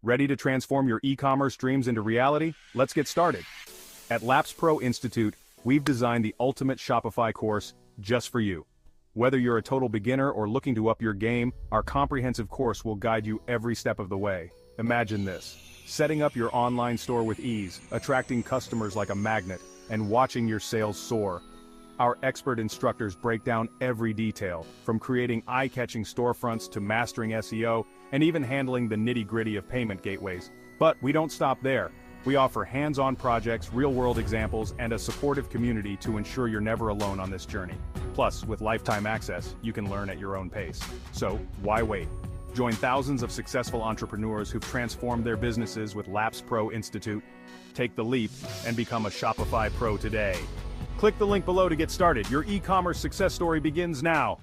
Ready to transform your e-commerce dreams into reality? Let's get started. At LapsPRO Institute, we've designed the ultimate Shopify course just for you. Whether you're a total beginner or looking to up your game, our comprehensive course will guide you every step of the way. Imagine this: setting up your online store with ease, attracting customers like a magnet, and watching your sales soar. Our expert instructors break down every detail, from creating eye-catching storefronts to mastering SEO, and even handling the nitty-gritty of payment gateways. But we don't stop there. We offer hands-on projects, real-world examples, and a supportive community to ensure you're never alone on this journey. Plus, with lifetime access, you can learn at your own pace. So, why wait? Join thousands of successful entrepreneurs who've transformed their businesses with LapsPRO Institute. Take the leap and become a Shopify Pro today. Click the link below to get started. Your e-commerce success story begins now.